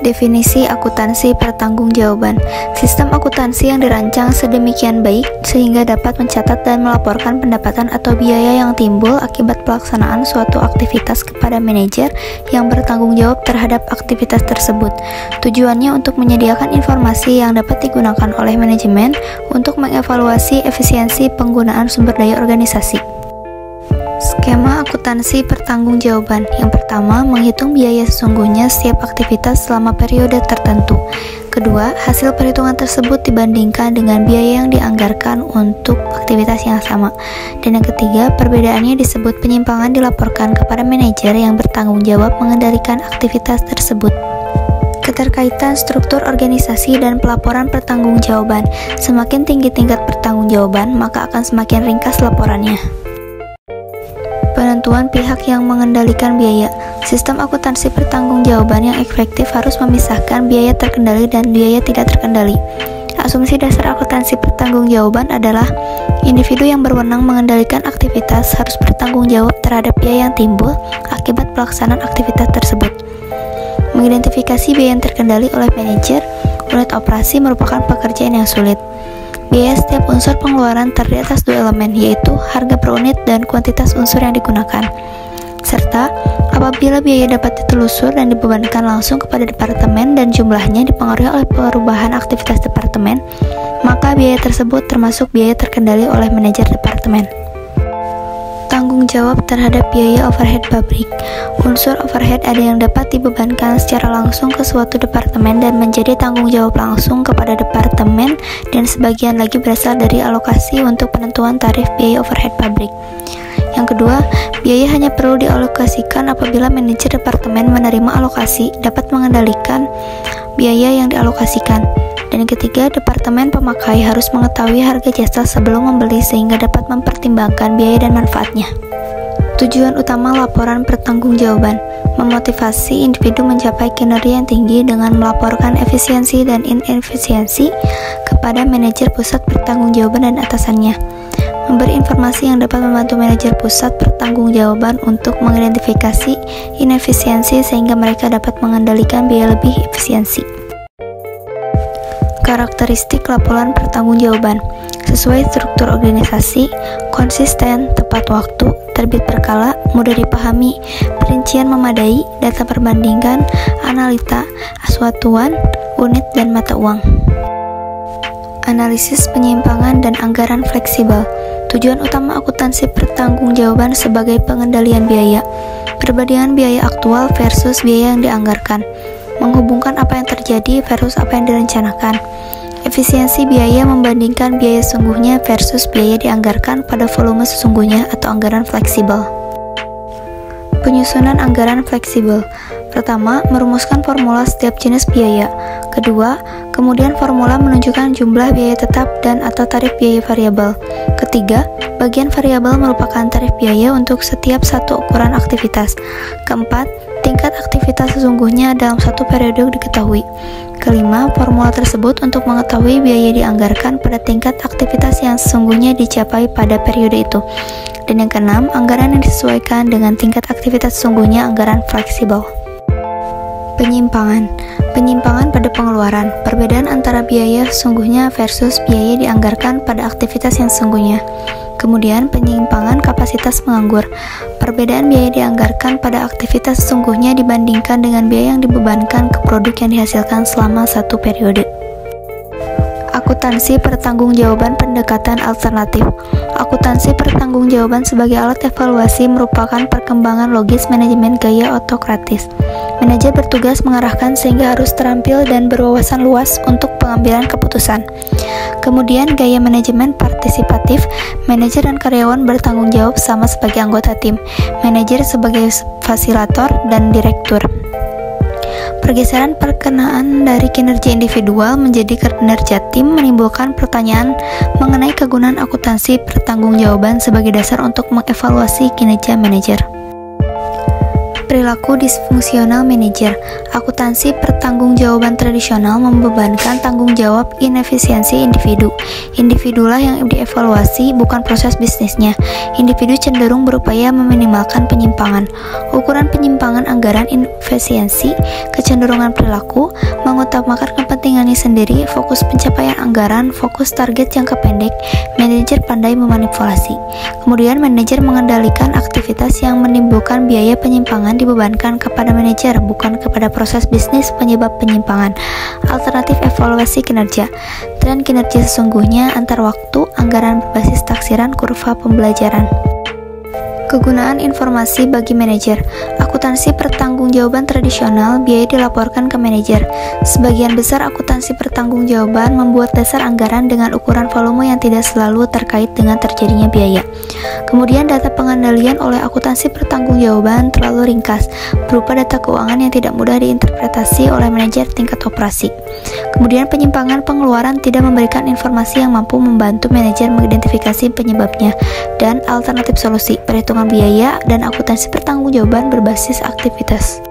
Definisi akuntansi pertanggungjawaban. Sistem akuntansi yang dirancang sedemikian baik sehingga dapat mencatat dan melaporkan pendapatan atau biaya yang timbul akibat pelaksanaan suatu aktivitas kepada manajer yang bertanggung jawab terhadap aktivitas tersebut. Tujuannya untuk menyediakan informasi yang dapat digunakan oleh manajemen untuk mengevaluasi efisiensi penggunaan sumber daya organisasi. Skema akuntansi pertanggungjawaban. Yang pertama, menghitung biaya sesungguhnya setiap aktivitas selama periode tertentu. Kedua, hasil perhitungan tersebut dibandingkan dengan biaya yang dianggarkan untuk aktivitas yang sama. Dan yang ketiga, perbedaannya disebut penyimpangan dilaporkan kepada manajer yang bertanggung jawab mengendalikan aktivitas tersebut. Keterkaitan struktur organisasi dan pelaporan pertanggungjawaban. Semakin tinggi tingkat pertanggungjawaban, maka akan semakin ringkas laporannya. Penentuan pihak yang mengendalikan biaya. Sistem akuntansi pertanggungjawaban yang efektif harus memisahkan biaya terkendali dan biaya tidak terkendali. Asumsi dasar akuntansi pertanggungjawaban adalah individu yang berwenang mengendalikan aktivitas harus bertanggung jawab terhadap biaya yang timbul akibat pelaksanaan aktivitas tersebut. Mengidentifikasi biaya yang terkendali oleh manajer unit operasi merupakan pekerjaan yang sulit. Biaya setiap unsur pengeluaran terdiri atas dua elemen, yaitu harga per unit dan kuantitas unsur yang digunakan. Serta, apabila biaya dapat ditelusur dan dibebankan langsung kepada departemen dan jumlahnya dipengaruhi oleh perubahan aktivitas departemen, maka biaya tersebut termasuk biaya terkendali oleh manajer departemen. Tanggung jawab terhadap biaya overhead pabrik. Unsur overhead ada yang dapat dibebankan secara langsung ke suatu departemen dan menjadi tanggung jawab langsung kepada departemen, dan sebagian lagi berasal dari alokasi untuk penentuan tarif biaya overhead pabrik. Yang kedua, biaya hanya perlu dialokasikan apabila manajer departemen menerima alokasi, dapat mengendalikan biaya yang dialokasikan. Dan yang ketiga, departemen pemakai harus mengetahui harga jasa sebelum membeli sehingga dapat mempertimbangkan biaya dan manfaatnya. Tujuan utama laporan pertanggungjawaban: memotivasi individu mencapai kinerja yang tinggi dengan melaporkan efisiensi dan inefisiensi kepada manajer pusat pertanggungjawaban dan atasannya. Memberi informasi yang dapat membantu manajer pusat pertanggungjawaban untuk mengidentifikasi inefisiensi sehingga mereka dapat mengendalikan biaya lebih efisiensi. Karakteristik laporan pertanggungjawaban: sesuai struktur organisasi, konsisten, tepat waktu, terbit berkala, mudah dipahami, perincian memadai, data perbandingan, analita, aswatuan, unit dan mata uang. Analisis penyimpangan dan anggaran fleksibel. Tujuan utama akuntansi pertanggungjawaban sebagai pengendalian biaya. Perbandingan biaya aktual versus biaya yang dianggarkan. Menghubungkan apa yang terjadi versus apa yang direncanakan. Efisiensi biaya membandingkan biaya sesungguhnya versus biaya dianggarkan pada volume sesungguhnya atau anggaran fleksibel. Penyusunan anggaran fleksibel. Pertama, merumuskan formula setiap jenis biaya. Kedua, kemudian formula menunjukkan jumlah biaya tetap dan atau tarif biaya variabel. Ketiga, bagian variabel merupakan tarif biaya untuk setiap satu ukuran aktivitas. Keempat, tingkat aktivitas sesungguhnya dalam satu periode diketahui. Kelima, formula tersebut untuk mengetahui biaya dianggarkan pada tingkat aktivitas yang sesungguhnya dicapai pada periode itu. Dan yang keenam, anggaran yang disesuaikan dengan tingkat aktivitas sesungguhnya anggaran fleksibel. Penyimpangan pada pengeluaran. Perbedaan antara biaya sesungguhnya versus biaya dianggarkan pada aktivitas yang sesungguhnya. Kemudian penyimpangan kapasitas penganggur. Perbedaan biaya dianggarkan pada aktivitas sesungguhnya dibandingkan dengan biaya yang dibebankan ke produk yang dihasilkan selama satu periode. Akuntansi pertanggungjawaban pendekatan alternatif. Akuntansi pertanggungjawaban sebagai alat evaluasi merupakan perkembangan logis manajemen gaya otokratis. Manajer bertugas mengarahkan sehingga harus terampil dan berwawasan luas untuk pengambilan keputusan. Kemudian gaya manajemen partisipatif, manajer dan karyawan bertanggung jawab sama sebagai anggota tim, manajer sebagai fasilitator dan direktur. Pergeseran perkenaan dari kinerja individual menjadi kinerja tim menimbulkan pertanyaan mengenai kegunaan akuntansi pertanggungjawaban sebagai dasar untuk mengevaluasi kinerja manajer. Perilaku disfungsional manajer. Akuntansi pertanggungjawaban tradisional membebankan tanggung jawab inefisiensi individu. Individulah yang dievaluasi, bukan proses bisnisnya. Individu cenderung berupaya meminimalkan penyimpangan. Ukuran penyimpangan anggaran inefisiensi, kecenderungan perilaku, mengutamakan kepentingannya sendiri, fokus pencapaian anggaran, fokus target jangka pendek. Manajer pandai memanipulasi. Kemudian manajer mengendalikan aktivitas yang menimbulkan biaya penyimpangan dibebankan kepada manajer, bukan kepada proses bisnis penyebab penyimpangan. Alternatif evaluasi kinerja. Tren kinerja sesungguhnya antar waktu, anggaran berbasis taksiran, kurva pembelajaran. Kegunaan informasi bagi manajer. Akuntansi pertanggungjawaban tradisional, biaya dilaporkan ke manajer. Sebagian besar akuntansi pertanggungjawaban membuat dasar anggaran dengan ukuran volume yang tidak selalu terkait dengan terjadinya biaya. Kemudian data pengendalian oleh akuntansi pertanggungjawaban terlalu ringkas, berupa data keuangan yang tidak mudah diinterpretasi oleh manajer tingkat operasi. Kemudian penyimpangan pengeluaran tidak memberikan informasi yang mampu membantu manajer mengidentifikasi penyebabnya. Dan alternatif solusi, perhitungan biaya dan akuntansi pertanggungjawaban berbasis aktivitas.